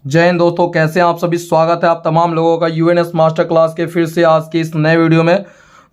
जय हिंद दोस्तों, कैसे हैं आप सभी। स्वागत है आप तमाम लोगों का यूएनएस मास्टर क्लास के फिर से आज के इस नए वीडियो में।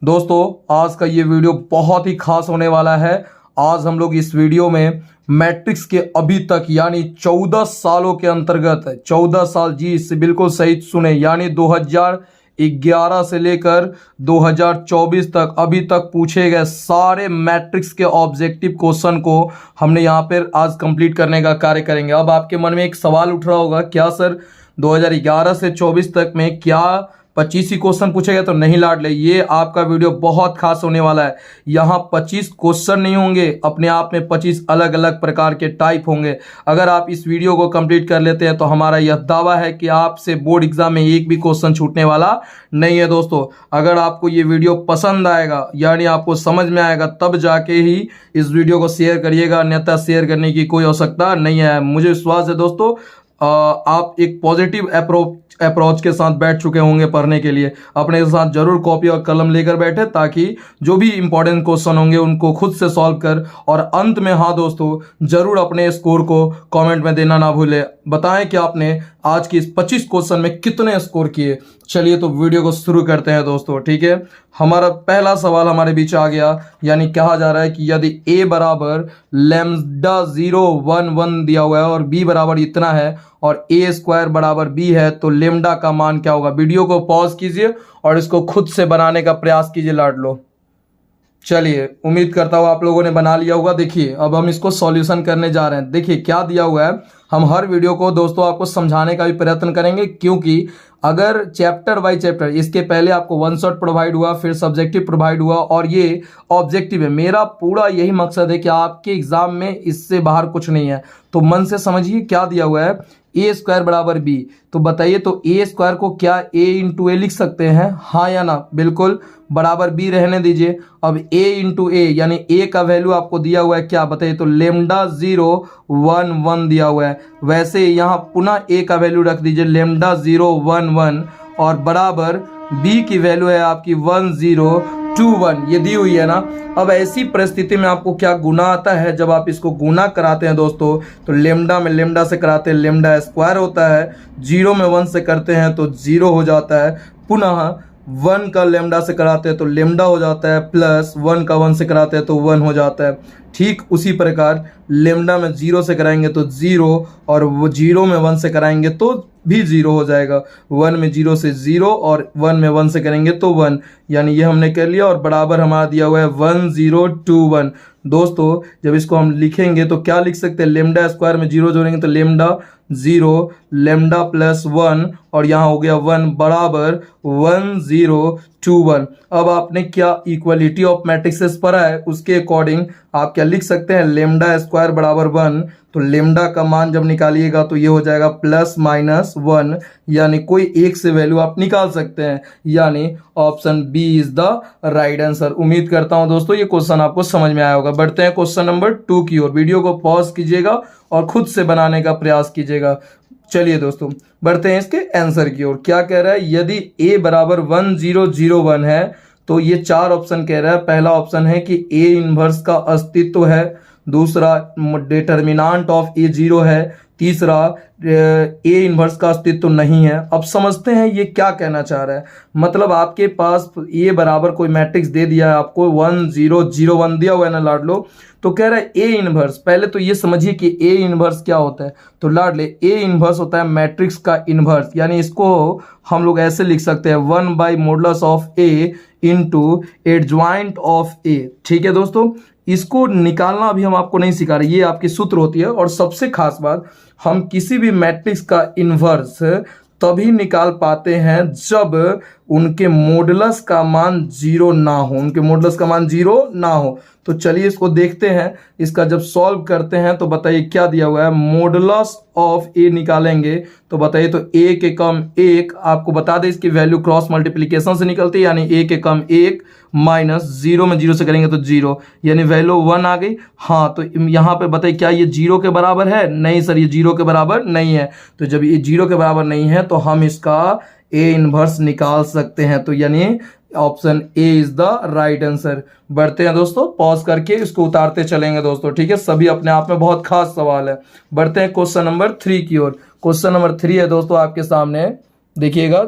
दोस्तों आज का ये वीडियो बहुत ही खास होने वाला है। आज हम लोग इस वीडियो में मैट्रिक्स के अभी तक यानी 14 सालों के अंतर्गत 14 साल, जी इससे बिल्कुल सही सुने, यानी 2011 से लेकर 2024 तक अभी तक पूछे गए सारे मैट्रिक्स के ऑब्जेक्टिव क्वेश्चन को हमने यहाँ पर आज कंप्लीट करने का कार्य करेंगे। अब आपके मन में एक सवाल उठ रहा होगा, क्या सर 2011 से 24 तक में क्या 25 ही क्वेश्चन पूछे गए? तो नहीं लाडले, ये आपका वीडियो बहुत खास होने वाला है। यहाँ 25 क्वेश्चन नहीं होंगे, अपने आप में 25 अलग अलग प्रकार के टाइप होंगे। अगर आप इस वीडियो को कंप्लीट कर लेते हैं तो हमारा यह दावा है कि आपसे बोर्ड एग्जाम में एक भी क्वेश्चन छूटने वाला नहीं है। दोस्तों अगर आपको ये वीडियो पसंद आएगा यानी आपको समझ में आएगा तब जाके ही इस वीडियो को शेयर करिएगा, अन्यथा शेयर करने की कोई आवश्यकता नहीं है। मुझे विश्वास है दोस्तों आप एक पॉजिटिव अप्रोच के साथ बैठ चुके होंगे पढ़ने के लिए। अपने साथ जरूर कॉपी और कलम लेकर बैठे ताकि जो भी इंपॉर्टेंट क्वेश्चन होंगे उनको खुद से सॉल्व कर और अंत में, हाँ दोस्तों, जरूर अपने स्कोर को कमेंट में देना ना भूले। बताएं कि आपने आज की इस 25 क्वेश्चन में कितने स्कोर किए। चलिए तो वीडियो को शुरू करते हैं दोस्तों, ठीक है। हमारा पहला सवाल हमारे बीच आ गया, यानी कहा जा रहा है कि यदि a बराबर लैम्डा 0 1 1 दिया हुआ है और b बराबर इतना है और a स्क्वायर बराबर b है तो लेमडा का मान क्या होगा। वीडियो को पॉज कीजिए और इसको खुद से बनाने का प्रयास कीजिए लाडलो। चलिए उम्मीद करता हूँ आप लोगों ने बना लिया होगा। देखिए अब हम इसको सॉल्यूशन करने जा रहे हैं। देखिए क्या दिया हुआ है, हम हर वीडियो को दोस्तों आपको समझाने का भी प्रयत्न करेंगे, क्योंकि अगर चैप्टर बाय चैप्टर, इसके पहले आपको वन शॉट प्रोवाइड हुआ, फिर सब्जेक्टिव प्रोवाइड हुआ और ये ऑब्जेक्टिव है। मेरा पूरा यही मकसद है कि आपके एग्जाम में इससे बाहर कुछ नहीं है। तो मन से समझिए क्या दिया हुआ है, ए स्क्वायर बराबर बी। तो बताइए तो ए स्क्वायर को क्या ए इंटू ए लिख सकते हैं, हाँ या ना? बिल्कुल, बराबर बी रहने दीजिए। अब ए इंटू ए यानी ए का वैल्यू आपको दिया हुआ है क्या, बताइए तो लेमडा 0 1 1 दिया हुआ है। वैसे यहाँ पुनः ए का वैल्यू रख दीजिए लेमडा 0 1 1 और बराबर बी की वैल्यू है आपकी 1 0 2 1, ये दी हुई है ना। अब ऐसी परिस्थिति में आपको क्या गुना आता है, जब आप इसको गुना कराते हैं दोस्तों तो लेमडा में लेमडा से कराते हैं लेमडा स्क्वायर होता है, 0 में 1 से करते हैं तो 0 हो जाता है, पुनः 1 का लेमडा से कराते हैं तो लेमडा हो जाता है, प्लस 1 का 1 से कराते हैं तो 1 हो जाता है। ठीक उसी प्रकार लेमडा में 0 से कराएंगे तो 0 और वो 0 में 1 से कराएंगे तो भी 0 हो जाएगा। 1 में 0 से 0 और 1 में 1 से करेंगे तो 1, यानी ये हमने कर लिया और बराबर हमारा दिया हुआ है 1 0 2 1। दोस्तों जब इसको हम लिखेंगे तो क्या लिख सकते हैं, लेमडा स्क्वायर में 0 जोड़ेंगे तो लेमडा 0 लेमडा प्लस 1 और यहाँ हो गया 1 बराबर 1 0 2 1। अब आपने क्या इक्वलिटी ऑफ मैट्रिक्सेस पढ़ा है, उसके अकॉर्डिंग आप क्या लिख सकते हैं, लेमडा स्क्वायर बराबर 1, तो लेमडा का मान जब निकालिएगा तो ये हो जाएगा प्लस माइनस 1, यानी कोई एक से वैल्यू आप निकाल सकते हैं, यानी option B is the right answer. उम्मीद करता हूं दोस्तों ये क्वेश्चन आपको समझ में आया होगा। बढ़ते हैं क्वेश्चन नंबर 2 की ओर। वीडियो को पॉज कीजिएगा और खुद से बनाने का प्रयास कीजिएगा। चलिए दोस्तों बढ़ते हैं इसके आंसर की ओर। क्या कह रहा है, यदि a बराबर 1 0 0 1 है तो ये 4 ऑप्शन कह रहा है। पहला ऑप्शन है कि a इनवर्स का अस्तित्व है, दूसरा डिटर्मिनेंट ऑफ a 0 है, तीसरा ए इनवर्स का अस्तित्व नहीं है। अब समझते हैं ये क्या कहना चाह रहा है। मतलब आपके पास ए बराबर कोई मैट्रिक्स दे दिया है, आपको 1 0 0 1 दिया हुआ है ना लाडलो, तो कह रहा है ए इनवर्स। पहले तो ये समझिए कि ए इनवर्स क्या होता है, तो लाडले ए इनवर्स होता है मैट्रिक्स का इनवर्स, यानी इसको हम लोग ऐसे लिख सकते हैं 1 by modulus of A into adjoint of A. ठीक है दोस्तों, इसको निकालना अभी हम आपको नहीं सिखा रहे, ये आपकी सूत्र होती है। और सबसे खास बात, हम किसी भी मैट्रिक्स का इन्वर्स तभी निकाल पाते हैं जब उनके मॉडुलस का मान 0 ना हो, उनके मॉडुलस का मान 0 ना हो। तो चलिए इसको देखते हैं, इसका जब सॉल्व करते हैं तो बताइए क्या दिया हुआ है, मॉडुलस ऑफ ए निकालेंगे तो बताइए तो a के कम 1, आपको बता दें इसकी वैल्यू क्रॉस मल्टीप्लिकेशन से निकलती है, यानी a के कम 1 माइनस 0 में 0 से करेंगे तो 0, यानी वैल्यू 1 आ गई। हाँ तो यहाँ पे बताइए क्या ये 0 के बराबर है, नहीं सर ये 0 के बराबर नहीं है। तो जब ये 0 के बराबर नहीं है तो हम इसका ए इनवर्स निकाल सकते हैं, तो यानी option A is the right answer. बढ़ते हैं दोस्तों, पॉज करके इसको उतारते चलेंगे दोस्तों, ठीक है। सभी अपने आप में बहुत खास सवाल है। बढ़ते हैं क्वेश्चन नंबर 3 की ओर। क्वेश्चन नंबर 3 है दोस्तों आपके सामने, देखिएगा।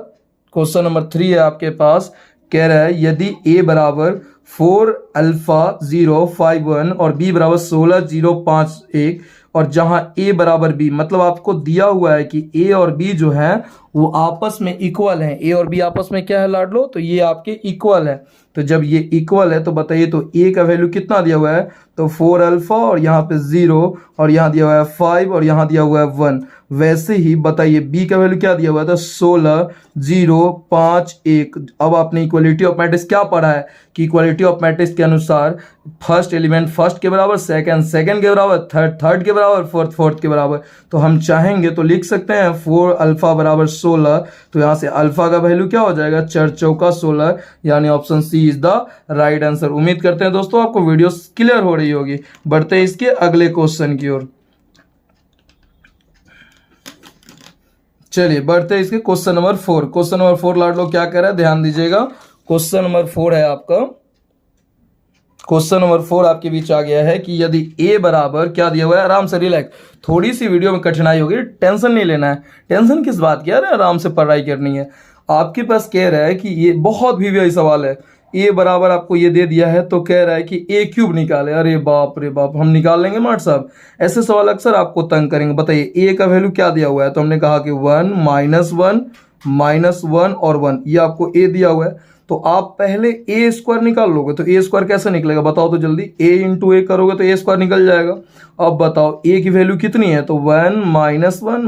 क्वेश्चन नंबर 3 है आपके पास, कह रहा है यदि a बराबर 4 अल्फा 0 5 1 और b बराबर 16 0 5 1 और जहां a बराबर b, मतलब आपको दिया हुआ है कि a और b जो है वो आपस में इक्वल हैं। a और b आपस में क्या है लाडलो, तो ये आपके इक्वल है। तो जब ये इक्वल है तो बताइए, तो a का वैल्यू कितना दिया हुआ है, तो 4 अल्फा और यहाँ पे 0 और यहाँ दिया हुआ है 5 और यहाँ दिया हुआ है 1। वैसे ही बताइए b का वैल्यू क्या दिया हुआ है, तो 16 0 5 1। अब आपने इक्वलिटी ऑफ मैट्रिक्स क्या पढ़ा है कि इक्वलिटी ऑफ मैट्रिक्स के अनुसार फर्स्ट एलिमेंट फर्स्ट के बराबर, सेकंड सेकंड के बराबर, थर्ड थर्ड के बराबर, फोर्थ फोर्थ के बराबर। तो हम चाहेंगे तो लिख सकते हैं 4 अल्फा बराबर 16, तो यहाँ से अल्फा का वैल्यू क्या हो जाएगा, 4 चौका 16, यानी option C is the right answer. उम्मीद करते हैं दोस्तों आपको वीडियो क्लियर हो रही होगी। बढ़ते हैं इसके अगले क्वेश्चन की ओर। चलिए बढ़ते हैं इसके क्वेश्चन नंबर 4। क्वेश्चन नंबर 4 लाडलो क्या कह रहा है, ध्यान दीजिएगा। क्वेश्चन नंबर 4 है आपका, क्वेश्चन नंबर 4 आपके बीच आ गया है कि यदि a बराबर क्या दिया हुआ है, आराम से रिलैक्स, थोड़ी सी वीडियो में कठिनाई होगी, टेंशन नहीं लेना है। टेंशन किस बात की, यार आराम से पढ़ाई करनी है। आपके पास कह रहा है कि ये बहुत भी सवाल है, a बराबर आपको ये दे दिया है तो कह रहा है कि a क्यूब निकाले। अरे बाप रे बाप, हम निकाल लेंगे मार्ट साहब, ऐसे सवाल अक्सर आपको तंग करेंगे। बताइए a का वैल्यू क्या दिया हुआ है, तो हमने कहा कि 1 -1 और 1, ये आपको a दिया हुआ है। तो आप पहले a स्क्वायर निकाल लोगे, तो a स्क्वायर कैसे निकलेगा बताओ तो जल्दी, a इंटू a करोगे तो a स्क्वायर निकल जाएगा। अब बताओ a की वैल्यू कितनी है, तो 1 -1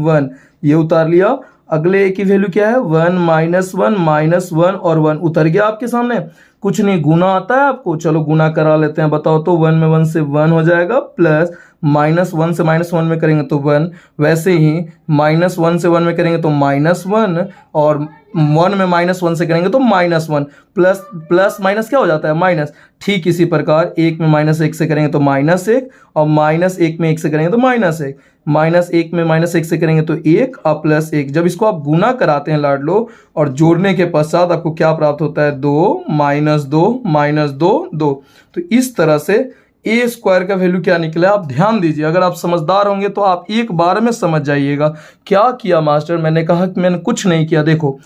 1, ये उतार लिया। अगले a की वैल्यू क्या है, 1 -1 और 1 उतर गया आपके सामने। कुछ नहीं, गुना आता है आपको, चलो गुना करा लेते हैं। बताओ तो 1 में 1 से 1 हो जाएगा, प्लस -1 से -1 में करेंगे तो 1, वैसे ही -1 से 1 में करेंगे तो -1 और 1 में -1 से करेंगे तो -1, प्लस माइनस क्या हो जाता है, माइनस। ठीक इसी प्रकार 1 में -1 से करेंगे तो -1 और -1 में 1 से करेंगे तो -1, -1 में -1 से करेंगे तो 1 और +1। जब इसको आप गुना कराते हैं लाडलो और जोड़ने के पश्चात आपको क्या प्राप्त होता है, 2 -2 2। तो इस तरह से a स्क्वायर का वैल्यू क्या निकला, आप ध्यान दीजिए। अगर आप समझदार होंगे तो आप एक बार में समझ जाइएगा। क्या किया मास्टर, मैंने कहा कि मैंने कुछ नहीं किया। देखो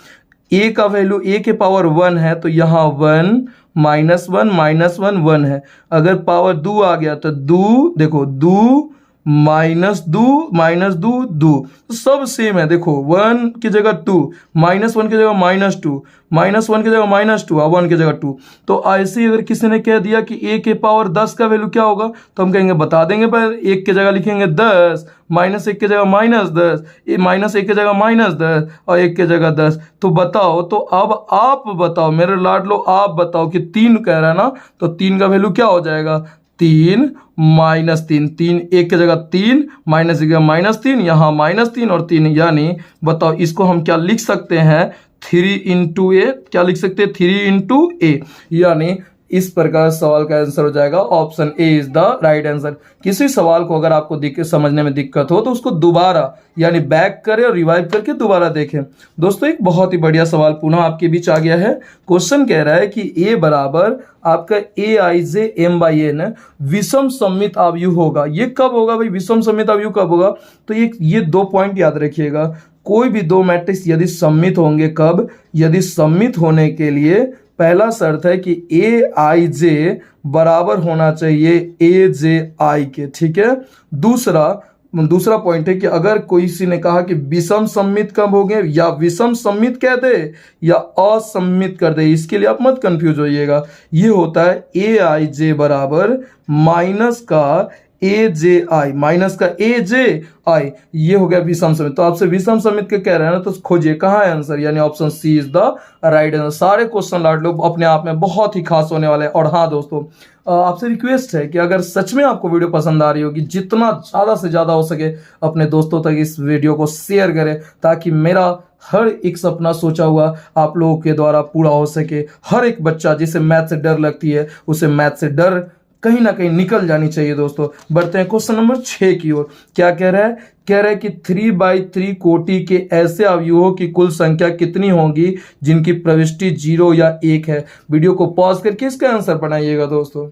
a का वैल्यू a के पावर 1 है तो यहाँ 1 -1 1 है। अगर पावर 2 आ गया तो 2, देखो 2 -2 2, तो सब सेम है। देखो 1 की जगह 2, -1 की जगह -2, -1 की जगह -2 और 1 की जगह 2। तो ऐसे ही अगर किसी ने कह दिया कि a के पावर 10 का वैल्यू क्या होगा, तो हम कहेंगे बता देंगे, पर 1 की जगह लिखेंगे 10, -1 की जगह -10, -1 की जगह -10 और 1 की जगह 10। तो बताओ, तो अब आप बताओ मेरे लाडलो, आप बताओ कि 3 कह रहा है ना, तो 3 का वैल्यू क्या हो जाएगा, 3 -3, 3 1 की जगह 3, माइनस की जगह -3, यहाँ -3 और 3, यानी बताओ इसको हम क्या लिख सकते हैं, 3 इंटू a, क्या लिख सकते हैं, 3 इंटू a, यानी इस प्रकार सवाल का आंसर हो जाएगा option A is the right answer. किसी सवाल को अगर आपको समझने में दिक्कत हो तो उसको दोबारा यानी बैक करें और रिवाइव करके दोबारा देखें। दोस्तों एक बहुत ही बढ़िया सवाल पुनः आपके बीच आ गया है। क्वेश्चन कह रहा है कि a बराबर आपका aij m/n विषम सममित अवयव होगा। ये कब होगा भाई, विषम सममित अवयव कब होगा, तो ये 2 पॉइंट याद रखिएगा। कोई भी 2 मैट्रिक्स यदि सममित होंगे, कब, यदि सममित होने के लिए पहला शर्त है कि aij बराबर होना चाहिए aj के, ठीक है। दूसरा पॉइंट है कि अगर किसी ने कहा कि विषम सममित कब होंगे, या विषम सममित कह दे या असममित कर दे, इसके लिए आप मत कंफ्यूज होइएगा। ये होता है aij बराबर माइनस का aj, ये हो गया विषम समित। तो आपसे विषम समित के कह रहे हैं ना, तो खोजिए कहाँ है आंसर, यानी option C is the right answer. सारे क्वेश्चन लाडलो अपने आप में बहुत ही खास होने वाले हैं। और हाँ दोस्तों, आपसे रिक्वेस्ट है कि अगर सच में आपको वीडियो पसंद आ रही होगी, जितना ज़्यादा से ज़्यादा हो सके अपने दोस्तों तक इस वीडियो को शेयर करें, ताकि मेरा हर एक सपना सोचा हुआ आप लोगों के द्वारा पूरा हो सके। हर एक बच्चा जिसे मैथ से डर लगती है, उसे मैथ से डर कहीं ना कहीं निकल जानी चाहिए। दोस्तों बढ़ते हैं क्वेश्चन नंबर 6 की ओर। क्या कह रहा है, कह रहा है कि 3/3 कोटि के ऐसे अवयवों की कुल संख्या कितनी होगी जिनकी प्रविष्टि 0 या 1 है। वीडियो को पॉज करके इसका आंसर बनाइएगा दोस्तों।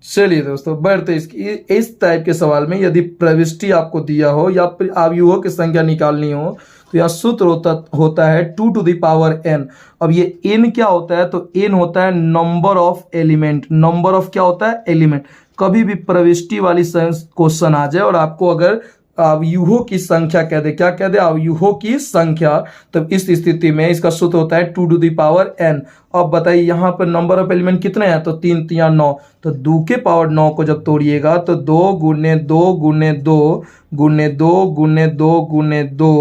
चलिए दोस्तों बढ़ते इसकी इस टाइप के सवाल में यदि प्रविष्टि आपको दिया हो या फिर अवयवों की संख्या निकालनी हो तो यह सूत्र होता है 2 टू द पावर n। अब ये n क्या होता है, तो n होता है number of element. Number of क्या होता है, एलिमेंट। कभी भी प्रविष्टि वाली क्वेश्चन आ जाए और आपको अगर अवयवों की संख्या कह दे, क्या कह दे, अवयवों की संख्या, तो इस स्थिति में इसका सूत्र होता है 2 टू द पावर n। अब बताइए यहाँ पर नंबर ऑफ एलिमेंट कितने हैं, तो 3 3 9, तो 2 के पावर 9 को जब तोड़िएगा तो 2 गुने 2 गुने 2 गुने 2 गुने 2 गुने 2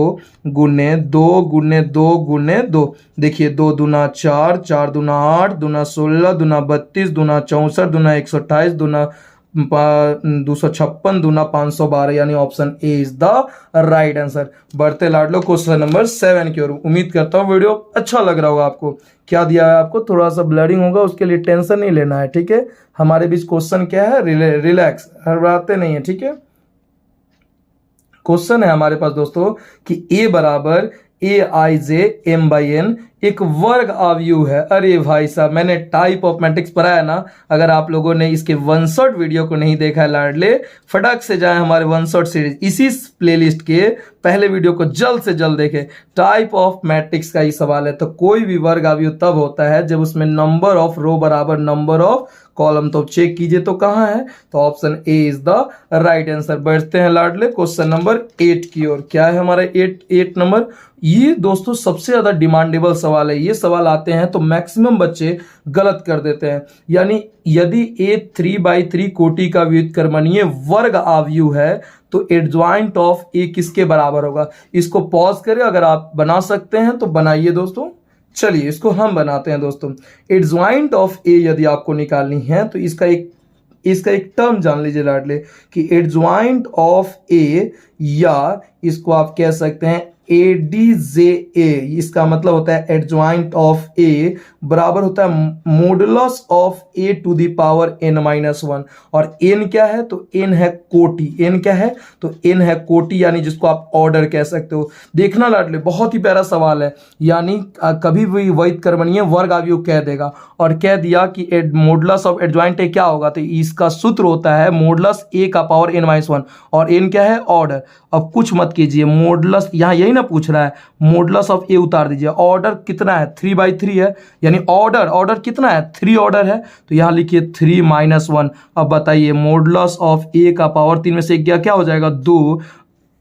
गुने 2 गुने 2 गुने 2, देखिए 2 दूना 4, 4 दूना 8, दूना 16, दूना 32, दूना 64, दूना 128, दूना 256, दूना 512, यानी option A is the right answer. बढ़ते लाडलो क्वेश्चन नंबर 7 की ओर। उम्मीद करता हूँ वीडियो अच्छा लग रहा होगा आपको। क्या दिया है आपको, थोड़ा सा ब्लरिंग होगा, उसके लिए टेंशन नहीं लेना है, ठीक है। हमारे बीच क्वेश्चन क्या है, रिलैक्स, हड़बड़ाते नहीं है, ठीक है। क्वेश्चन है हमारे पास दोस्तों कि ए बराबर AIJ/M/N एक वर्ग अवयव है। अरे भाई साहब, मैंने टाइप ऑफ मैट्रिक्स पढ़ाया ना, अगर आप लोगों ने इसके वन शॉट वीडियो को नहीं देखा है लाडले, फटाक से जाएं हमारे वन शॉट सीरीज, इसी प्लेलिस्ट के पहले वीडियो को जल्द से जल्द देखें। टाइप ऑफ मैट्रिक्स का ही सवाल है। तो कोई भी वर्ग अवयव तब होता है जब उसमें नंबर ऑफ रो बराबर नंबर ऑफ कॉलम। तो चेक कीजिए तो कहां है, तो option A is the right answer. बढ़ते हैं लाडले क्वेश्चन नंबर 8 की ओर। क्या है हमारा 8 नंबर, ये दोस्तों सबसे ज्यादा डिमांडेबल सवाल है। ये सवाल आते हैं तो मैक्सिमम बच्चे गलत कर देते हैं। यानी यदि ए 3/3 कोटि का व्युत्क्रमणीय वर्ग अवयव है तो एडज्वाइंट ऑफ ए किसके बराबर होगा। इसको पॉज करें, अगर आप बना सकते हैं तो बनाइए दोस्तों। चलिए इसको हम बनाते हैं दोस्तों। एडज्वाइंट ऑफ ए यदि आपको निकालनी है तो इसका एक टर्म जान लीजिए लाडले कि एडज्वाइंट ऑफ ए, या इसको आप कह सकते हैं ADJA, इसका मतलब होता है एडज्वाइंट ऑफ ए बराबर होता है modulus of a to the power n-1। और n क्या है, तो n है कोटि। n क्या है, तो n है कोटि, यानी जिसको आप ऑर्डर कह सकते हो। देखना लाडले, बहुत ही प्यारा सवाल है। यानी कभी भी व्युत्क्रमणीय वर्ग अवयव कह देगा और कह दिया कि मॉडुलस ऑफ एडज्वाइंट ए क्या होगा, तो इसका सूत्र होता है मॉडुलस a का पावर n-1 और n क्या है, ऑर्डर। अब कुछ मत कीजिए, मॉडुलस यहाँ यही ना पूछ रहा है, मॉडुलस ऑफ ए उतार दीजिए। ऑर्डर कितना है, 3/3 है, यानी ऑर्डर कितना है, 3 ऑर्डर है, तो यहाँ लिखिए 3-1। अब बताइए मॉडुलस ऑफ ए का पावर 3 में से गया क्या हो जाएगा, 2।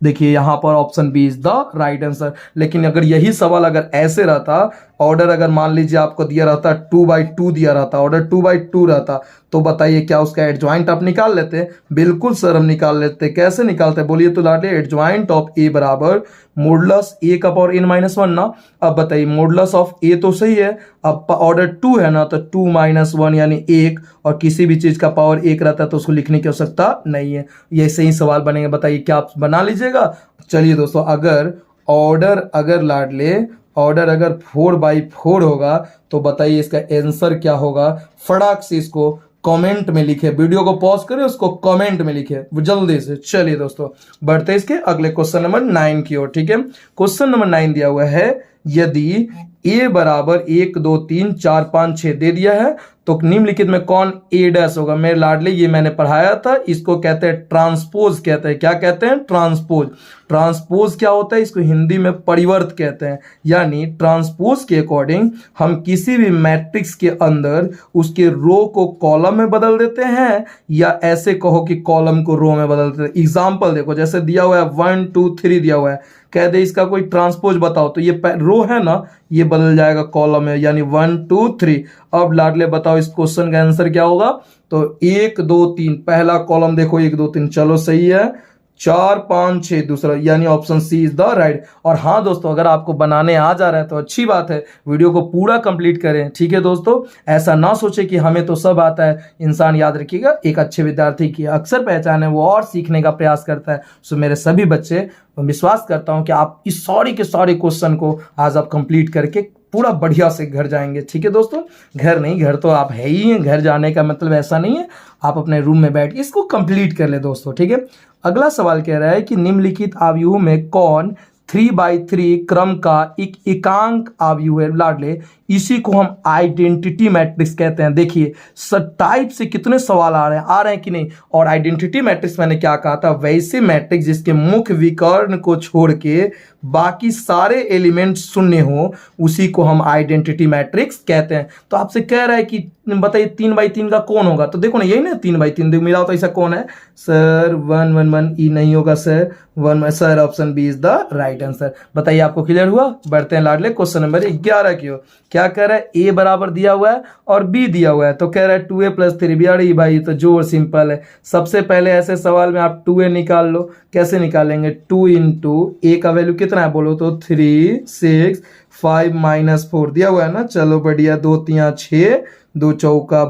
देखिए यहाँ पर option B is the right answer. लेकिन अगर यही सवाल अगर ऐसे रहता, ऑर्डर अगर मान लीजिए आपको दिया रहता 2/2 दिया रहता, ऑर्डर 2/2 रहता, तो बताइए क्या उसका एडज्वाइंट आप निकाल लेते। बिल्कुल सर हम निकाल लेते। कैसे निकालते बोलिए तो लाडले, एडज्वाइंट ऑफ ए बराबर मॉडुलस ए का पावर n-1 ना। अब बताइए मॉडुलस ऑफ ए तो सही है, अब ऑर्डर 2 है ना, तो 2-1 यानी 1, और किसी भी चीज का पावर 1 रहता है तो उसको लिखने की आवश्यकता नहीं है। ये सही सवाल बनेंगे। बताइए क्या आप बना लीजिएगा। चलिए दोस्तों, अगर लाडले ऑर्डर अगर 4/4 होगा तो बताइए इसका आंसर क्या होगा। फटाक से इसको कमेंट में लिखे, वीडियो को पॉज करें, उसको कमेंट में लिखे जल्दी से। चलिए दोस्तों बढ़ते इसके अगले क्वेश्चन नंबर 9 की ओर, ठीक है। क्वेश्चन नंबर 9 दिया हुआ है, यदि ए बराबर 1 2 3 4 5 6 दे दिया है तो निम्नलिखित में कौन ए डैश होगा। मेरे लाडले ये मैंने पढ़ाया था, इसको कहते हैं ट्रांसपोज कहते हैं। क्या कहते हैं, ट्रांसपोज। ट्रांसपोज क्या होता है, इसको हिंदी में परिवर्त कहते हैं। यानी ट्रांसपोज के अकॉर्डिंग हम किसी भी मैट्रिक्स के अंदर उसके रो को कॉलम में बदल देते हैं, या ऐसे कहो कि कॉलम को रो में बदल देते हैं। एग्जाम्पल देखो, जैसे दिया हुआ है 1 2 3 दिया हुआ है, कह दे इसका कोई ट्रांसपोज बताओ, तो ये रो है ना, ये बदल जाएगा कॉलम में, यानी 1 2 3। अब लाडले बताओ इस क्वेश्चन का आंसर क्या होगा, तो 1 2 3 पहला कॉलम देखो 1 2 3, चलो सही है। 4 5 6 दूसरा, यानी option C is the right. और हाँ दोस्तों, अगर आपको बनाने आ जा रहा है तो अच्छी बात है, वीडियो को पूरा कंप्लीट करें, ठीक है दोस्तों। ऐसा ना सोचे कि हमें तो सब आता है। इंसान याद रखिएगा, एक अच्छे विद्यार्थी की अक्सर पहचान है वो और सीखने का प्रयास करता है। सो मेरे सभी बच्चे, विश्वास करता हूं कि आप इस सारे के सारे क्वेश्चन को आज आप कंप्लीट करके पूरा बढ़िया से घर जाएंगे, ठीक है दोस्तों। घर नहीं, घर तो आप है ही हैं, घर जाने का मतलब ऐसा नहीं है आप अपने रूम में बैठ के इसको कंप्लीट कर ले दोस्तों, ठीक है। अगला सवाल कह रहा है कि निम्नलिखित अवयवों में कौन 3/3 क्रम का एक एकांक अवयव है। लाडले इसी को हम आइडेंटिटी मैट्रिक्स कहते हैं। देखिए टाइप से कितने सवाल आ रहे हैं कि नहीं। और आइडेंटिटी मैट्रिक्स मैंने क्या कहा था, वैसे मैट्रिक्स जिसके मुख्य विकर्ण को छोड़ के बाकी सारे एलिमेंट शून्य हो, उसी को हम आइडेंटिटी मैट्रिक्स कहते हैं। तो आपसे कह रहा है कि बताइए 3/3 का कौन होगा, तो देखो ना यही ना 3/3 देखो मिला होता, ऐसा कौन है सर, 1 1 1 ई नहीं होगा sir, 1 sir, option B is the right answer. बताइए आपको क्लियर हुआ। बढ़ते हैं लाडले क्वेश्चन नंबर 11 की ओर। क्या कह रहा है, ए बराबर दिया हुआ है और बी दिया हुआ है, तो कह रहा है 2a + 3b। अरे भाई तो जोर सिंपल है। सबसे पहले ऐसे सवाल में आप 2a निकाल लो। कैसे निकालेंगे, 2 × a का वैल्यू कितना है बोलो तो 3 6 5 - 4 दिया हुआ है ना। चलो बढ़िया, 2 3 6, 2 चौका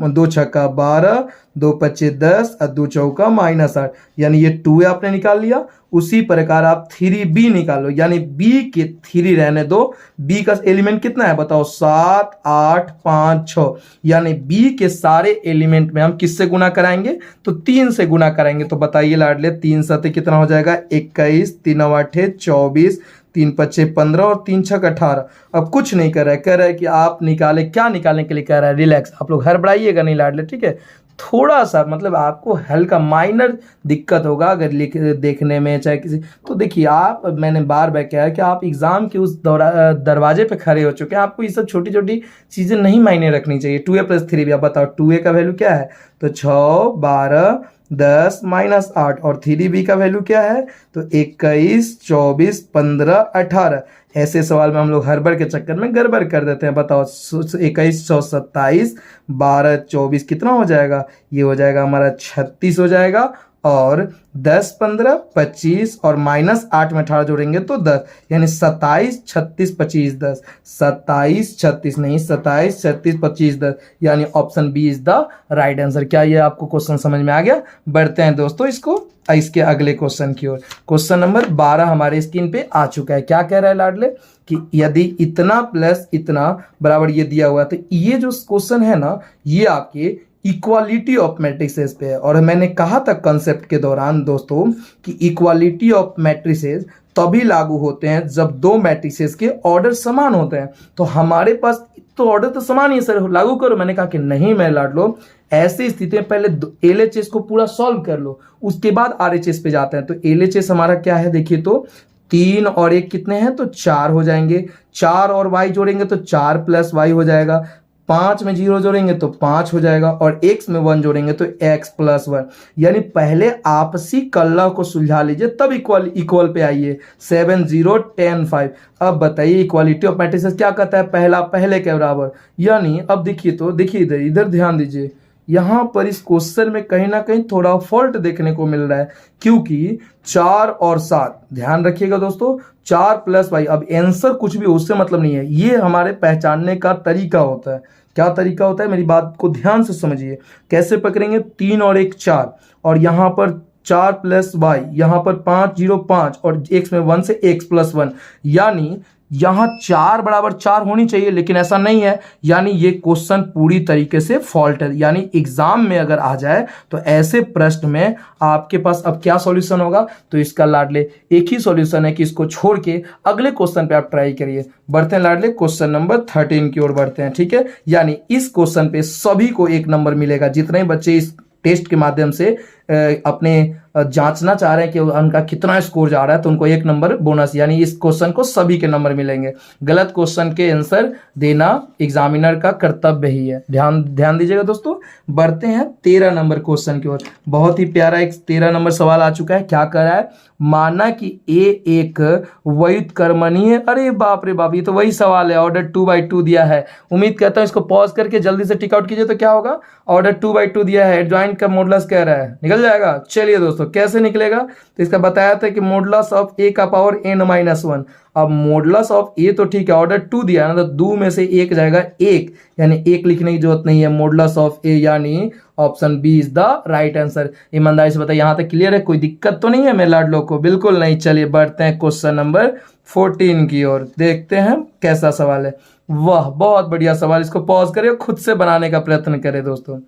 2 छक्का 12, 2 पच्चे 10 और 2 चौका -8, यानी ये 2a आपने निकाल लिया। उसी प्रकार आप 3b निकालो, यानी b के 3 रहने दो। b का एलिमेंट कितना है बताओ, 7 8 5 6, यानी b के सारे एलिमेंट में हम किससे गुना कराएंगे, तो 3 से गुना कराएंगे। तो बताइए लाडले 3 7 कितना हो जाएगा, 21, 3 8 24, 3 पच्चे 15 और 3 छक 18। अब कुछ नहीं कर रहा है, कह रहा है कि आप निकाले, क्या निकालने के लिए कह रहा है, रिलैक्स। आप लोग हड़बड़ाइएगा नहीं लाडले, ठीक है। थोड़ा सा मतलब आपको हल्का माइनर दिक्कत होगा अगर देखने में चाहे किसी, तो देखिए आप, मैंने बार बार कहा है कि आप एग्जाम के उस दरवाजे पे खड़े हो चुके हैं, आपको ये सब छोटी छोटी चीजें नहीं मायने रखनी चाहिए। 2a + 3b, आप बताओ 2a का वैल्यू क्या है, तो 6 12 10 - 8, और 3b का वैल्यू क्या है, तो 21 24 15 18। ऐसे सवाल में हम लोग हड़बड़ के चक्कर में गड़बड़ कर देते हैं। बताओ 21 6 27 12 24 कितना हो जाएगा, ये हो जाएगा हमारा 36 हो जाएगा। और 10 15 25 और -8 में 18 जोड़ेंगे तो 10, यानी 27 36 25 10, 27 36 नहीं 27 36 25 10, यानी option B is the right answer. क्या ये आपको क्वेश्चन समझ में आ गया। बढ़ते हैं दोस्तों इसके अगले क्वेश्चन की ओर। क्वेश्चन नंबर 12 हमारे स्क्रीन पे आ चुका है। क्या कह रहा है लाडले, कि यदि इतना प्लस इतना बराबर ये दिया हुआ है, तो ये जो क्वेश्चन है ना, ये आपके इक्वालिटी ऑफ मैट्रिसेस पे है। और मैंने कहा था कंसेप्ट के दौरान दोस्तों कि इक्वालिटी ऑफ मैट्रिसेस तभी लागू होते हैं जब दो मैट्रिसेस के ऑर्डर समान होते हैं। तो हमारे पास तो ऑर्डर तो समान ही है सर, लागू करो। मैंने कहा कि नहीं मैं लाडलो, ऐसी स्थिति में पहले LHS को पूरा सॉल्व कर लो, उसके बाद RHS पे जाते हैं। तो LHS हमारा क्या है देखिए, तो 3 और 1 कितने हैं, तो 4 हो जाएंगे। 4 और y जोड़ेंगे तो 4 + y हो जाएगा। 5 में 0 जोड़ेंगे तो 5 हो जाएगा, और x में 1 जोड़ेंगे तो x + 1। यानी पहले आपसी कल्ला को सुलझा लीजिए, तब इक्वल पे आइए। 7 0 10 5। अब बताइए इक्वालिटी ऑफ मैट्रिसेस क्या कहता है, पहला पहले के बराबर। यानी अब देखिए, तो देखिए इधर ध्यान दीजिए, यहाँ पर इस क्वेश्चन में कहीं ना कहीं थोड़ा फॉल्ट देखने को मिल रहा है, क्योंकि 4 और 7, ध्यान रखिएगा दोस्तों, 4 + y। अब आंसर कुछ भी उससे मतलब नहीं है, ये हमारे पहचानने का तरीका होता है। क्या तरीका होता है, मेरी बात को ध्यान से समझिए। कैसे पकड़ेंगे, 3 और 1 4, और यहाँ पर 4 + y, यहाँ पर 5 0 5, और x में 1 से x + 1, यानी यहाँ 4 बराबर 4 होनी चाहिए, लेकिन ऐसा नहीं है। यानी ये क्वेश्चन पूरी तरीके से फॉल्ट है। यानी एग्जाम में अगर आ जाए तो ऐसे प्रश्न में आपके पास अब क्या सॉल्यूशन होगा, तो इसका लाडले एक ही सॉल्यूशन है कि इसको छोड़ के अगले क्वेश्चन पे आप ट्राई करिए। बढ़ते हैं लाडले क्वेश्चन नंबर 13 की ओर बढ़ते हैं, ठीक है। यानी इस क्वेश्चन पे सभी को 1 नंबर मिलेगा। जितने बच्चे इस टेस्ट के माध्यम से अपने जांचना चाह रहे हैं कि उनका कितना स्कोर जा रहा है, तो उनको 1 नंबर बोनस, यानी इस क्वेश्चन को सभी के नंबर मिलेंगे। गलत क्वेश्चन के आंसर देना एग्जामिनर का कर्तव्य ही है। ध्यान दीजिएगा दोस्तों। बढ़ते हैं 13 नंबर क्वेश्चन की ओर। बहुत ही प्यारा एक 13 नंबर सवाल आ चुका है। क्या कर रहा है, माना कि ए एक व्युत्क्रमणीय, अरे बाप रे बाप, ये तो वही सवाल है, ऑर्डर 2/2 दिया है। उम्मीद करता हूं इसको पॉज करके जल्दी से टिक आउट कीजिए, तो क्या होगा, ऑर्डर 2/2 दिया है, एडजॉइंट का मॉडुलस कह रहा है, निकल जाएगा। चलिए दोस्तों कैसे निकलेगा, तो इसका बताया था कि मॉडुलस ऑफ a का पावर n-1। अब मॉडुलस ऑफ a तो ठीक है, ऑर्डर 2 दिया है ना, तो 2 में से 1 जाएगा 1, यानी 1 लिखने की जरूरत नहीं है। मॉडुलस ऑफ a यानी option B is the right answer. ईमानदारी से बताइए यहाँ तक क्लियर है, कोई दिक्कत तो नहीं है मेरे लाडलो को, बिल्कुल नहीं। चलिए बढ़ते हैं क्वेश्चन नंबर 14 की ओर, देखते हैं कैसा सवाल है। वाह बहुत बढ़िया सवाल, इसको पॉज करें, खुद से बनाने का प्रयत्न करें दोस्तों।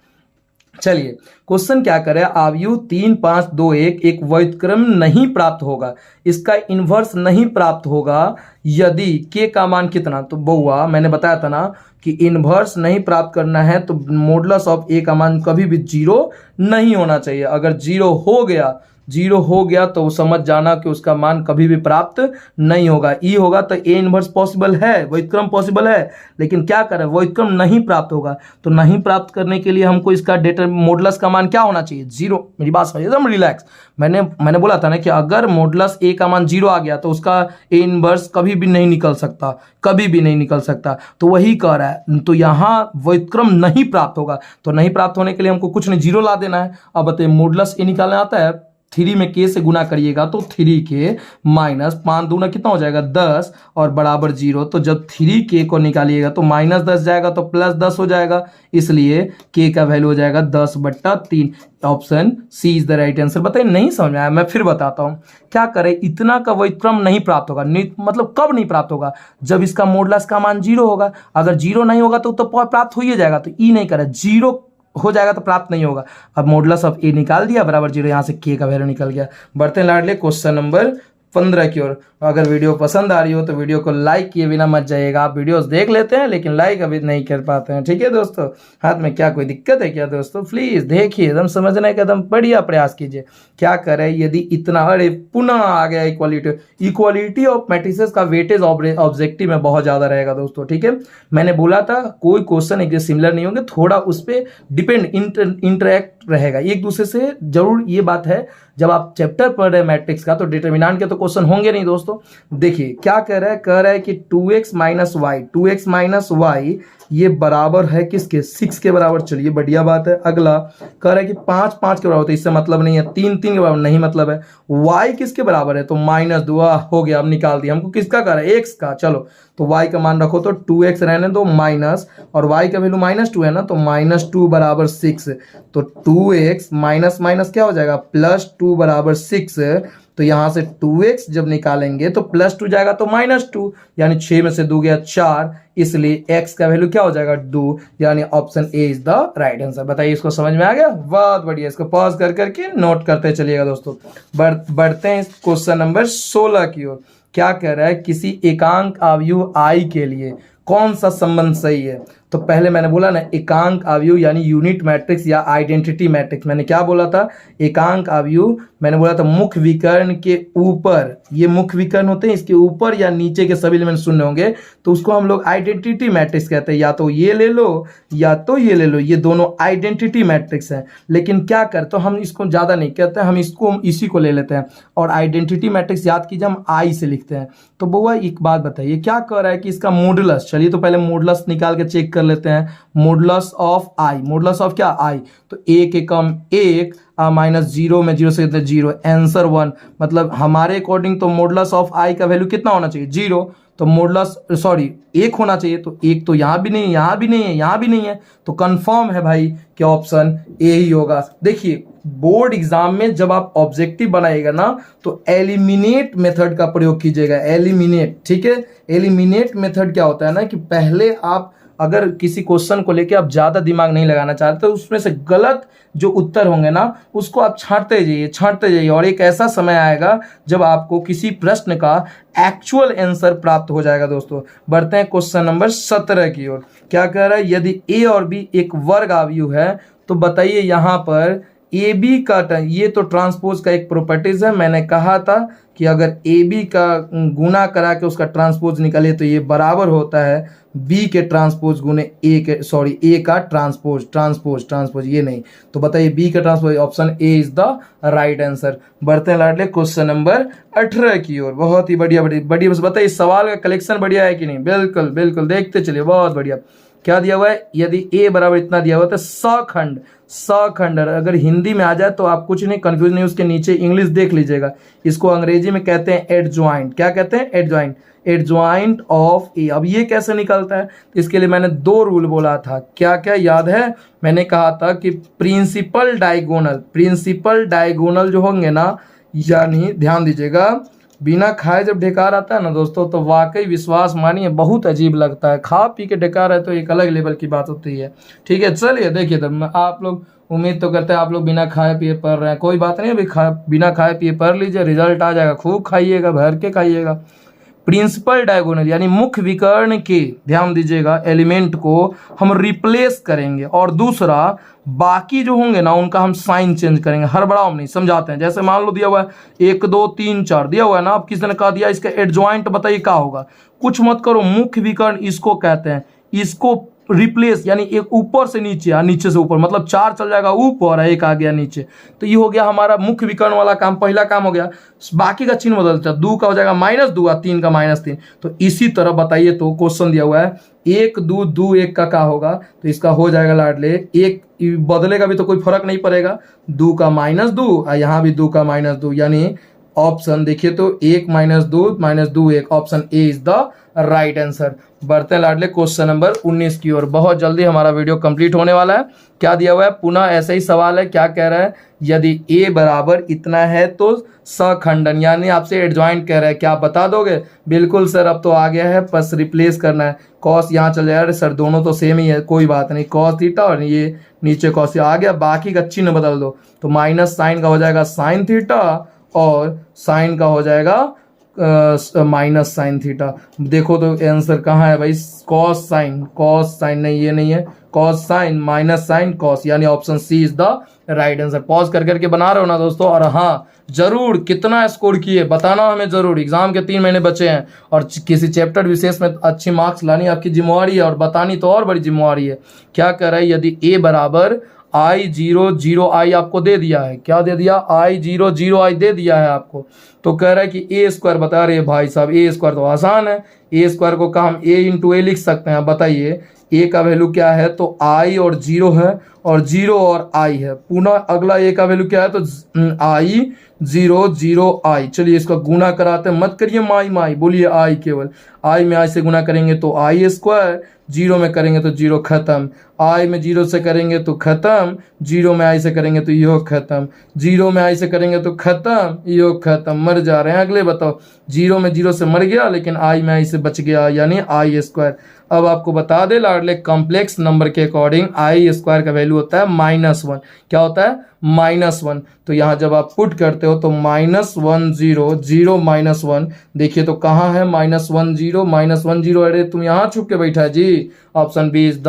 चलिए क्वेश्चन क्या करे, आव्यूह 3 5 2 1 एक व्युत्क्रम नहीं प्राप्त होगा, इसका इन्वर्स नहीं प्राप्त होगा यदि के का मान कितना। तो बउआ मैंने बताया था ना कि इन्वर्स नहीं प्राप्त करना है तो मॉडुलस ऑफ ए का मान कभी भी 0 नहीं होना चाहिए। अगर 0 हो गया तो समझ जाना कि उसका मान कभी भी प्राप्त नहीं होगा। ई होगा तो ए इनवर्स पॉसिबल है, व्युत्क्रम पॉसिबल है, लेकिन क्या करें व्युत्क्रम नहीं प्राप्त होगा। तो नहीं प्राप्त करने के लिए हमको इसका मॉडुलस का मान क्या होना चाहिए, 0। मेरी बात समझिए एकदम रिलैक्स। मैंने बोला था ना कि अगर मॉडुलस ए का मान 0 आ गया तो उसका ए इनवर्स कभी भी नहीं निकल सकता, कभी भी नहीं निकल सकता। तो वही कह रहा है, तो यहाँ व्युत्क्रम नहीं प्राप्त होगा। तो नहीं प्राप्त होने के लिए हमको कुछ नहीं 0 ला देना है। अब बताइए मॉडुलस ए निकालना आता है, 3 में के से गुना करिएगा तो 3k माइनस 5 दूना कितना हो जाएगा 10 और बराबर 0। तो जब 3k को निकालिएगा तो -10 जाएगा तो +10 हो जाएगा, इसलिए k का वैल्यू हो जाएगा 10/3। Option C is the right answer. बताइए नहीं समझ में आया, मैं फिर बताता हूँ। क्या करें, इतना का व्युत्क्रम नहीं प्राप्त होगा, मतलब कब नहीं प्राप्त होगा, जब इसका मॉडुलस का मान 0 होगा। अगर 0 नहीं होगा तो प्राप्त हो ही जाएगा। तो ई नहीं करे, 0 हो जाएगा तो प्राप्त नहीं होगा। अब मॉडुलस ऑफ ए निकाल दिया बराबर 0, यहाँ से के का वैल्यू निकल गया। बढ़ते हैं लाडले क्वेश्चन नंबर 15 की ओर। अगर वीडियो पसंद आ रही हो तो वीडियो को लाइक किए बिना मत जाइएगा। आप वीडियोस देख लेते हैं लेकिन लाइक अभी नहीं कर पाते हैं, ठीक है दोस्तों। हाथ में क्या कोई दिक्कत है क्या दोस्तों, प्लीज देखिए, एकदम समझने का एकदम बढ़िया प्रयास कीजिए। क्या करें यदि इतना, अरे पुनः आ गया इक्वालिटी ऑफ मैट्रिसेस का वेटेज ऑब्जेक्टिव में बहुत ज्यादा रहेगा दोस्तों, ठीक है। मैंने बोला था कोई क्वेश्चन एक सिमिलर नहीं होंगे, थोड़ा उस पर डिपेंड इंटरेक्ट रहेगा एक दूसरे से, जरूर ये बात है। जब आप चैप्टर पढ़ रहे हैं मैट्रिक्स का तो डिटरमिनेंट के तो क्वेश्चन होंगे नहीं दोस्तों। देखिए क्या कह रहा है कि 2x माइनस वाई ये बराबर है किसके, 6 के बराबर। चलिए बढ़िया बात है। अगला कह रहा है कि 5 5 के बराबर, तो इससे मतलब नहीं है। 3 3 के बराबर नहीं मतलब है। y किसके बराबर है, तो -2 हो गया। अब निकाल दिया, हमको किसका कर रहा है, x का। चलो तो y का मान रखो तो 2x रहने दो माइनस, और y का वैल्यू -2 है ना, तो -2 बराबर 6। तो 2x माइनस माइनस क्या हो जाएगा, +2 बराबर 6। तो यहां से 2x जब निकालेंगे तो +2 जाएगा तो -2, यानी 6 में से 2 गया 4, इसलिए x का वैल्यू क्या हो जाएगा 2, यानी option A is the right answer. बताइए इसको समझ में आ गया, बहुत बढ़िया। इसको पॉज कर करके नोट करते चलिएगा दोस्तों। बढ़ते हैं क्वेश्चन नंबर 16 की ओर। क्या कह रहा है, किसी एकांक अवयव i के लिए कौन सा संबंध सही है। तो पहले मैंने बोला ना एकांक अवयव यानी यूनिट मैट्रिक्स या आइडेंटिटी मैट्रिक्स। मैंने क्या बोला था, एकांक अवयव मैंने बोला था मुख्य विकर्ण के ऊपर, ये मुख्य विकर्ण होते हैं, इसके ऊपर या नीचे के सभी एलिमेंट शून्य होंगे तो उसको हम लोग आइडेंटिटी मैट्रिक्स कहते हैं। या तो ये ले लो या तो ये ले लो, ये दोनों आइडेंटिटी मैट्रिक्स हैं। लेकिन क्या कर, तो हम इसको ज्यादा नहीं कहते, हम इसी को ले लेते हैं। और आइडेंटिटी मैट्रिक्स याद कीजिए हम आई से लिखते हैं। तो बउआ एक बात बताइए, क्या कह रहा है कि इसका मॉडुलस, चलिए तो पहले मॉडुलस निकाल के चेक कर लेते हैं। Modulus of I, modulus of क्या आई, तो 1 एकम 1 -0 में 0 से 0, आंसर 1। मतलब हमारे अकॉर्डिंग तो मॉडुलस ऑफ आई का वैल्यू कितना होना चाहिए, 0। तो मॉडुलस 1 होना चाहिए, तो 1 तो यहाँ भी नहीं है, यहाँ भी नहीं है, यहाँ भी नहीं है। तो कंफर्म है भाई कि ऑप्शन ए ही होगा। देखिए बोर्ड एग्जाम में जब आप ऑब्जेक्टिव बनाएगा ना तो एलिमिनेट मेथड का प्रयोग कीजिएगा, एलिमिनेट, ठीक है। एलिमिनेट मेथड क्या होता है ना कि पहले आप अगर किसी क्वेश्चन को लेके आप ज्यादा दिमाग नहीं लगाना चाहते तो उसमें से गलत जो उत्तर होंगे ना उसको आप छांटते जाइए, और एक ऐसा समय आएगा जब आपको किसी प्रश्न का एक्चुअल आंसर प्राप्त हो जाएगा दोस्तों। बढ़ते हैं क्वेश्चन नंबर 17 की ओर। क्या कह रहा है, यदि ए और बी एक वर्ग अवयव है तो बताइए यहाँ पर ए बी का, ये तो ट्रांसपोज का एक प्रॉपर्टीज है। मैंने कहा था कि अगर ए बी का गुना करा के उसका ट्रांसपोज निकाले तो ये बराबर होता है बी के ट्रांसपोज गुने ए का ट्रांसपोज, ये नहीं। तो बताइए बी का transpose, option A is the right answer. बढ़ते हैं लाडले क्वेश्चन नंबर 18 की ओर। बहुत ही बढ़िया बढ़िया। बस बताइए सवाल का कलेक्शन बढ़िया है कि नहीं, बिल्कुल बिल्कुल देखते चलिए, बहुत बढ़िया। क्या दिया हुआ है, यदि ए बराबर इतना दिया हुआ है तो सखंड, अगर हिंदी में आ जाए तो आप कुछ नहीं, कंफ्यूज नहीं, उसके नीचे इंग्लिश देख लीजिएगा। इसको अंग्रेजी में कहते हैं एडजॉइंट। क्या कहते हैं, एडजॉइंट ऑफ ए। अब ये कैसे निकलता है, इसके लिए मैंने 2 रूल बोला था। क्या क्या याद है, मैंने कहा था कि प्रिंसिपल डायगोनल जो होंगे ना, यानी ध्यान दीजिएगा, बिना खाए जब ढेकार आता है ना दोस्तों, तो वाकई विश्वास मानिए बहुत अजीब लगता है। खा पी के ढेकार है तो एक अलग लेवल की बात होती है। ठीक है, चलिए देखिए, तब आप लोग उम्मीद तो करते हैं आप लोग बिना खाए पिए पढ़ रहे हैं, कोई बात नहीं, अभी बिना खाए पिए पढ़ लीजिए, रिजल्ट आ जाएगा, खूब खाइएगा, भर के खाइएगा। प्रिंसिपल डायगोनल यानी मुख्य विकर्ण के, ध्यान दीजिएगा, एलिमेंट को हम रिप्लेस करेंगे और दूसरा बाकी जो होंगे ना उनका हम साइन चेंज करेंगे। हड़बड़ाओ नहीं, समझाते हैं। जैसे मान लो दिया हुआ है 1 2 3 4 दिया हुआ है ना, अब किसी ने कहा दिया इसका एडजॉइंट बताइए क्या होगा। कुछ मत करो, मुख्य विकर्ण इसको कहते हैं। इसको रिप्लेस यानी एक ऊपर से नीचे या नीचे से ऊपर, मतलब 4 चल जाएगा ऊपर, एक आ गया नीचे, तो ये हो गया हमारा मुख्य विकर्ण वाला काम, पहला काम हो गया। बाकी का चिन्ह बदलता है, 2 का हो जाएगा -2 और 3 का -3। तो इसी तरह बताइए, तो क्वेश्चन दिया हुआ है 1 2 2 1 का क्या होगा, तो इसका हो जाएगा लाडले 1 बदलेगा भी तो कोई फर्क नहीं पड़ेगा, 2 का -2 और यहाँ भी 2 का -2, यानी ऑप्शन देखिए तो 1 -2 -2 1, option A is the right answer. बढ़ते हैं लाडले क्वेश्चन नंबर 19 की ओर। बहुत जल्दी हमारा वीडियो कंप्लीट होने वाला है। क्या दिया हुआ है, पुनः ऐसा ही सवाल है। क्या कह रहा है, यदि ए बराबर इतना है तो सखंडन, यानी आपसे एडजॉइंट कह रहा है, क्या आप बता दोगे? बिल्कुल सर, अब तो आ गया है, बस रिप्लेस करना है। कॉस यहाँ चल जाएगा, सर दोनों तो सेम ही है, कोई बात नहीं, कॉस थीटा और ये नीचे कॉस आ गया, बाकी का चिन्ह बदल दो, तो माइनस साइन का हो जाएगा साइन थीटा और साइन का हो जाएगा माइनस साइन थीटा। देखो तो आंसर कहाँ है भाई, कॉस साइन नहीं, ये नहीं है, cos sine minus sine cos, यानी option C is the right answer. Pause कर करके बना रहे हो ना दोस्तों, और हाँ जरूर कितना स्कोर किए बताना हमें जरूर। एग्जाम के 3 महीने बचे हैं और किसी चैप्टर विशेष में अच्छी मार्क्स लानी आपकी जिम्मेवारी है, और बतानी तो और बड़ी जिम्मेवारी है। क्या कह रहा है, यदि ए बराबर I0 0 I आपको दे दिया है, क्या दे दिया, I0 0 I दे दिया है आपको, तो कह रहा है कि ए स्क्वायर बता रहे भाई साहब, ए स्क्वायर तो आसान है, ए स्क्वायर को कहा हम ए इंटू ए लिख सकते हैं। बताइए ए का वैल्यू क्या है, तो I और 0 है, और 0 और I है। पुनः अगला ए का वैल्यू क्या है, तो I0 0 I। चलिए इसका गुना कराते हैं, मत करिए माई बोलिए I, केवल I में I से गुना करेंगे तो I स्क्वायर, 0 में करेंगे तो 0 खत्म, I में 0 से करेंगे तो खत्म, 0 में I से करेंगे तो यो खत्म, 0 में I से करेंगे तो खत्म, यो खत्म, मर जा रहे हैं। अगले बताओ, 0 में 0 से मर गया, लेकिन I में I से बच गया, यानी I स्क्वायर। अब आपको बता दे लाडले, कॉम्प्लेक्स नंबर के अकॉर्डिंग I स्क्वायर का वैल्यू होता है -1। क्या होता है, -1। तो यहाँ जब आप पुट करते हो तो -1 0 0 -1, देखिए तो कहाँ है -1 0 -1 0, अरे तुम यहाँ छुप के बैठा जी, option B is the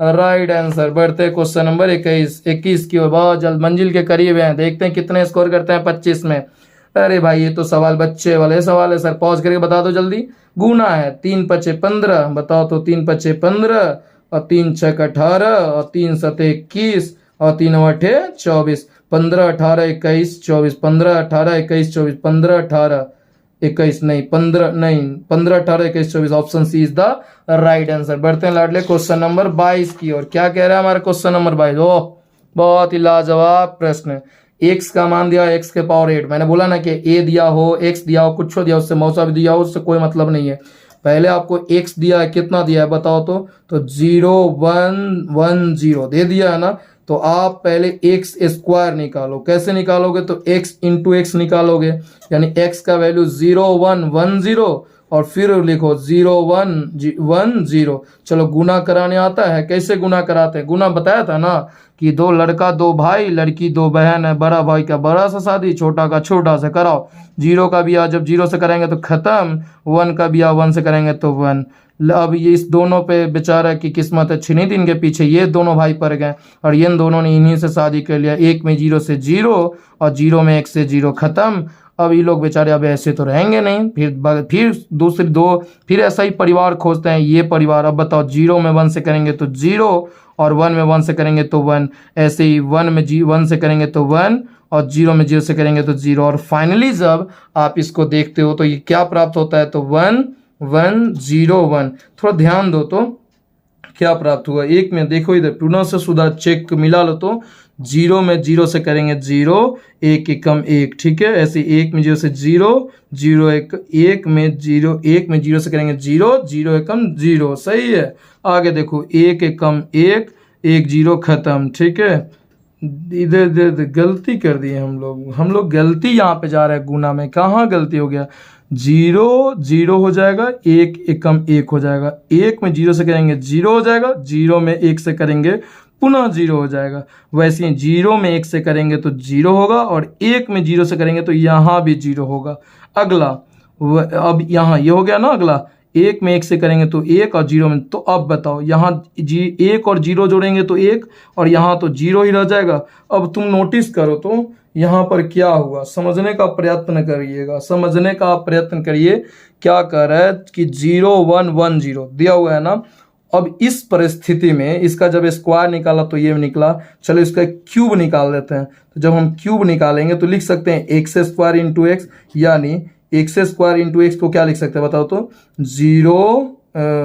right answer. बढ़ते क्वेश्चन नंबर 21 की ओर, बहुत जल्द मंजिल के करीब हैं, देखते हैं कितने स्कोर करते हैं 25 में। अरे भाई ये तो सवाल बच्चे वाले सवाल है सर, पॉज करके बता दो जल्दी। गुना है 3 5 15, बताओ तो 3 5 15 और 3 6 18 और 3 7 21 और 3 8 24, 15 18 21 24, 15 18 21 24, 15 18 21 नहीं 15 नहीं 15 18 21 24, option C is the right answer. बढ़ते हैं लाडले क्वेश्चन नंबर 22 की ओर। क्या कह रहा है हमारा क्वेश्चन नंबर 22, ओह बहुत ही लाजवाब प्रश्न। x का मान दिया x के पावर 8, मैंने बोला ना कि a दिया हो x दिया हो कुछ दिया, उससे मौसा भी दिया हो, उससे कोई मतलब नहीं है। पहले आपको x दिया है, कितना दिया है बताओ तो 0 1 1 0 दे दिया है ना, तो आप पहले x स्क्वायर निकालो। कैसे निकालोगे, तो x इंटू एक्स निकालोगे, यानी x का वैल्यू 0 1 1 0 और फिर लिखो 0 1 1 0। चलो गुना कराने आता है, कैसे गुना कराते हैं, गुना बताया था ना कि 2 लड़का 2 भाई, लड़की 2 बहन है, बड़ा भाई का बड़ा सा शादी, छोटा का छोटा से कराओ। 0 का ब्याह जब 0 से करेंगे तो खत्म, 1 का ब्याह 1 से करेंगे तो 1। अब ये इस दोनों पे बेचारा की किस्मत है, छिनी दिन के पीछे ये दोनों भाई पड़ गए, और ये दोनों ने इन्हीं से शादी कर लिया। 1 में 0 से 0 और 0 में 1 से 0 खत्म। अब ये लोग बेचारे अब ऐसे तो रहेंगे नहीं, फिर दूसरे 2 फिर ऐसा ही परिवार खोजते हैं, ये परिवार। अब बताओ 0 में 1 से करेंगे तो 0 और 1 में 1 से करेंगे तो 1, ऐसे ही 1 में 1 से करेंगे तो 1 और 0 में 0 से करेंगे तो 0, और फाइनली जब आप इसको देखते हो तो ये क्या प्राप्त होता है, तो 1 1 0 1। थोड़ा ध्यान दो तो क्या प्राप्त हुआ, एक में देखो इधर पुनः से सुधार चेक मिला लो, तो 0 में 0 से करेंगे 0, 1 एकम 1, ठीक है। ऐसे 1 में 0 से 0 0 1 में 0 से करेंगे 0 0 एकम 0, सही है। आगे देखो 1 एकम 1 1 0 खत्म, ठीक है। इधर इधर गलती कर दिए हम लोग गलती यहाँ पे जा रहे हैं गुना में। कहाँ गलती हो गया? 0 0 हो जाएगा, 1 एकम 1 हो जाएगा, 1 में 0 से करेंगे 0 हो जाएगा, 0 में 1 से करेंगे पुनः 0 हो जाएगा। वैसे ही 0 में 1 से करेंगे तो 0 होगा और 1 में 0 से करेंगे तो यहाँ भी 0 होगा। अगला अब यहाँ ये हो गया ना। अगला 1 में 1 से करेंगे तो 1 और 0 में, तो अब बताओ यहाँ 1 और 0 जोड़ेंगे तो 1 और यहाँ तो 0 ही रह जाएगा। अब तुम नोटिस करो तो यहाँ पर क्या हुआ, समझने का प्रयत्न करिएगा, समझने का प्रयत्न करिए। क्या कर रहा है कि 0 1 1 0 दिया हुआ है ना। अब इस परिस्थिति में इसका जब स्क्वायर निकाला तो ये निकला, चलो इसका क्यूब निकाल देते हैं। तो जब हम क्यूब निकालेंगे तो लिख सकते हैं एक्स स्क्वायर इंटू एक्स, यानी एक्स स्क्वायर इंटू एक्स को क्या लिख सकते हैं बताओ तो 0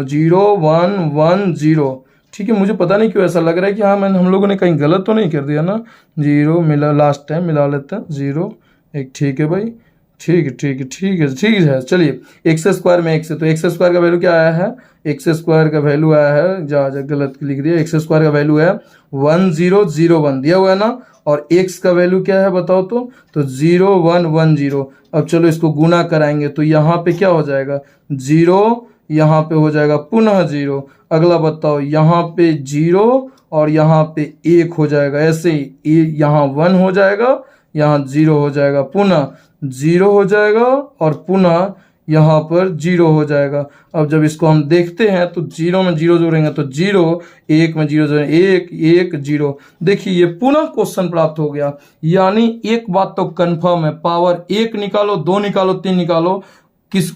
0 1 1 0। ठीक है, मुझे पता नहीं क्यों ऐसा लग रहा है कि हाँ हम लोगों ने कहीं गलत तो नहीं कर दिया ना। 0 मिला, लास्ट टाइम मिला लेते हैं 0 1। ठीक है भाई, ठीक है ठीक है ठीक है ठीक है। चलिए एक्स स्क्वायर में एक्स है तो एक्स स्क्वायर का वैल्यू क्या आया है? एक्स स्क्वायर का वैल्यू आया है, जा गलत लिख दिया। एक्स स्क्वायर का वैल्यू है 1001 दिया हुआ है ना। और एक्स का वैल्यू क्या है बताओ तो 0110। अब चलो इसको गुना कराएंगे तो यहाँ पे क्या हो जाएगा? 0, यहाँ पे हो जाएगा पुनः 0। अगला बताओ, यहाँ पे 0 और यहाँ पे 1 हो जाएगा। ऐसे ही यहाँ 1 हो जाएगा, यहाँ 0 हो जाएगा, पुनः 0 हो जाएगा और पुनः यहाँ पर 0 हो जाएगा। अब जब इसको हम देखते हैं तो 0 में 0 जोड़ेंगे तो 0, 1 में 0 जोड़ेंगे 1 1 0। देखिए ये पुनः क्वेश्चन प्राप्त हो गया। यानी एक बात तो कंफर्म है, पावर 1 निकालो, 2 निकालो, 3 निकालो,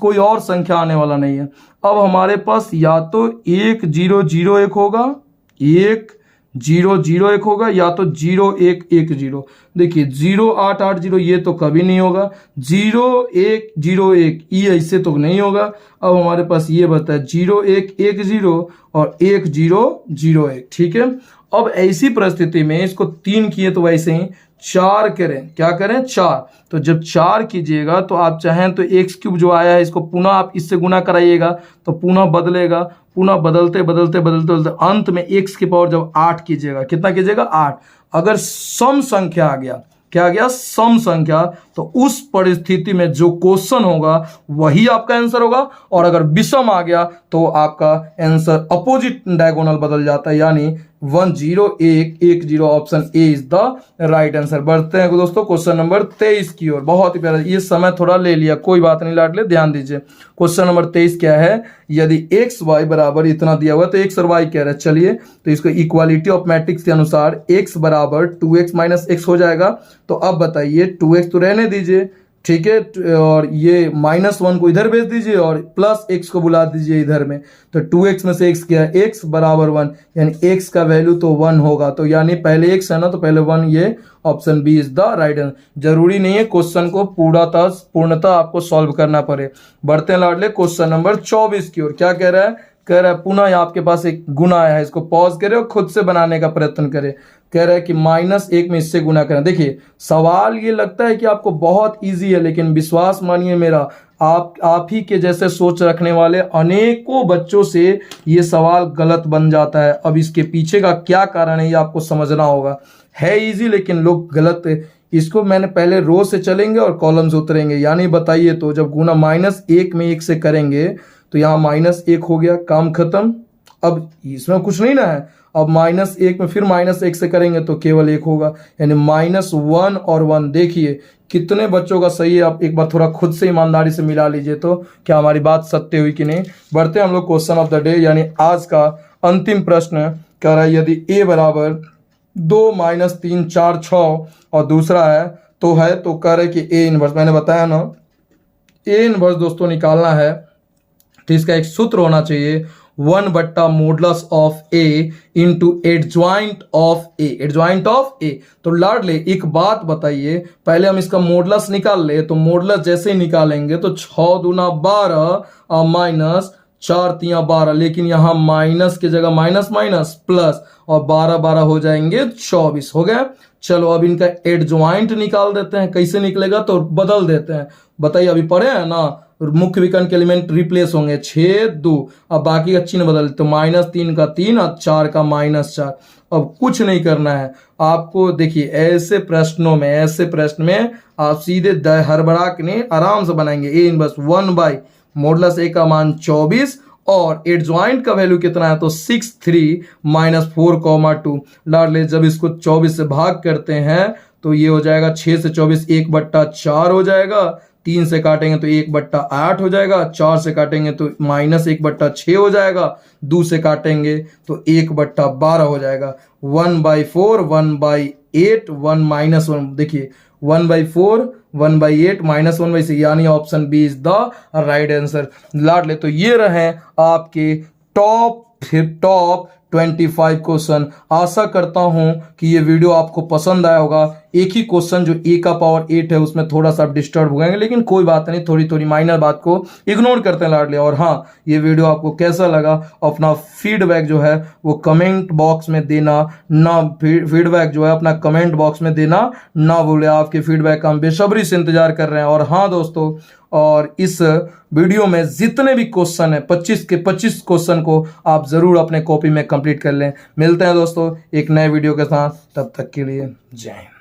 कोई और संख्या आने वाला नहीं है। अब हमारे पास या तो 1 0 0 1 होगा, 1 0 0 1 होगा, या तो 0 1 1 0। देखिए 0 8 8 0 ये तो कभी नहीं होगा, 0 1 0 1 ये ऐसे तो नहीं होगा। अब हमारे पास ये बता है 0 1 1 0 और 1 0 0 1। ठीक है, अब ऐसी परिस्थिति में इसको 3 किए तो वैसे ही 4 करें। क्या करें? 4। तो जब 4 कीजिएगा तो आप चाहें तो एक्स क्यूब जो आया है इसको पुनः आप इससे गुना कराइएगा तो पुनः बदलेगा, पुनः बदलते बदलते बदलते बदलते अंत में एक्स की पावर जब 8 कीजिएगा, कितना कीजिएगा? 8। अगर सम संख्या आ गया, क्या आ गया? सम संख्या, तो उस परिस्थिति में जो क्वेश्चन होगा वही आपका आंसर होगा। और अगर विषम आ गया तो आपका आंसर अपोजिट डायगोनल बदल जाता है, यानी 1 0 1 1 0। Option A is the right answer. बढ़ते हैं दोस्तों क्वेश्चन नंबर 23 की ओर। बहुत ही प्यारा, ये समय थोड़ा ले लिया, कोई बात नहीं लाडले, ध्यान दीजिए। क्वेश्चन नंबर 23 क्या है? यदि एक्स वाई बराबर इतना दिया हुआ तो एक्स और वाई कह रहा है। चलिए तो इसको इक्वालिटी ऑफ मैट्रिक्स के अनुसार एक्स बराबर 2x माइनस एक्स हो जाएगा। तो अब बताइए 2x तो रहने दीजिए, ठीक है, और ये -1 को इधर भेज दीजिए और प्लस x को बुला दीजिए इधर में। तो 2x में से x क्या है? x बराबर 1, यानी x का वैल्यू तो 1 होगा। तो यानी पहले x है ना, तो पहले 1, ये option B is the right answer. जरूरी नहीं है क्वेश्चन को पूर्णतः आपको सॉल्व करना पड़े। बढ़ते हैं लाडले क्वेश्चन नंबर 24 की ओर। क्या कह रहा है? कह रहा है पुनः आपके पास एक गुना आया है, इसको पॉज करें और खुद से बनाने का प्रयत्न करें। कह रहा है कि -1 में इससे गुना करें। देखिए सवाल ये लगता है कि आपको बहुत इजी है, लेकिन विश्वास मानिए मेरा, आप ही के जैसे सोच रखने वाले अनेकों बच्चों से ये सवाल गलत बन जाता है। अब इसके पीछे का क्या कारण है ये आपको समझना होगा। है इजी लेकिन लोग गलत, इसको मैंने पहले रो से चलेंगे और कॉलम से उतरेंगे। यानी बताइए तो जब गुना -1 में 1 से करेंगे तो यहाँ -1 हो गया, काम खत्म। अब इसमें कुछ नहीं ना है। अब -1 में फिर -1 से करेंगे तो केवल 1 होगा, यानी -1 और 1। देखिए कितने बच्चों का सही है, आप एक बार थोड़ा खुद से ईमानदारी से मिला लीजिए तो क्या हमारी बात सत्य हुई कि नहीं। बढ़ते हम लोग क्वेश्चन ऑफ द डे, यानी आज का अंतिम प्रश्न। कह रहा है यदि a बराबर 2 -3 4 6 और दूसरा है तो कह रहे कि a इनवर्स, मैंने बताया ना a इनवर्स दोस्तों निकालना है तो इसका एक सूत्र होना चाहिए 1/मॉडुलस of a into adjoint of a, adjoint of a। तो लाडले एक बात बताइए, पहले हम इसका मॉडुलस निकाल ले। तो मॉडुलस जैसे ही निकालेंगे तो 6 दूना 12 और 4 तिया 12, लेकिन यहाँ माइनस की जगह माइनस माइनस प्लस, और 12 12 हो जाएंगे 24, हो गया। चलो अब इनका एडजॉइंट निकाल देते हैं, कैसे निकलेगा तो बदल देते हैं, बताइए अभी पढ़े हैं ना, मुख्य विकर्ण के एलिमेंट रिप्लेस होंगे 6 2, अब बाकी का चिन्ह बदल, तो -3 का 3 और 4 का -4। अब कुछ नहीं करना है आपको, देखिए ऐसे प्रश्नों में, ऐसे प्रश्न में आप सीधे हड़बड़ा के नहीं आराम से बनाएंगे। ए इनवर्स 1 मॉडुलस ए का मान 24 और एडजॉइंट का वैल्यू कितना है तो 6 3 -4, 2। लाड ले जब इसको 24 से भाग करते हैं तो ये हो जाएगा 6 से 24 1/4 हो जाएगा, 3 से काटेंगे तो 1/8 हो जाएगा, 4 से काटेंगे तो -1/6 हो जाएगा, 2 से काटेंगे तो 1/12 हो जाएगा। 1/4 1/8 1 -1, देखिए 1/4 1/8 -1/6, यानी option B is the right answer. लाड ले तो ये रहे आपके टॉप 25 क्वेश्चन। आशा करता हूं कि ये वीडियो आपको पसंद आया होगा। एक ही क्वेश्चन जो ए का पावर 8 है उसमें थोड़ा सा डिस्टर्ब हो गए, लेकिन कोई बात नहीं, थोड़ी थोड़ी माइनर बात को इग्नोर करते हैं लाडले। और हाँ, ये वीडियो आपको कैसा लगा अपना फीडबैक जो है वो कमेंट बॉक्स में देना ना, फीडबैक जो है अपना कमेंट बॉक्स में देना ना भूले। आपके फीडबैक का हम बेसब्री से इंतजार कर रहे हैं। और हाँ दोस्तों, और इस वीडियो में जितने भी क्वेश्चन है 25 के 25 क्वेश्चन को आप जरूर अपने कॉपी में कंप्लीट कर लें। मिलते हैं दोस्तों एक नए वीडियो के साथ, तब तक के लिए जय हिंद।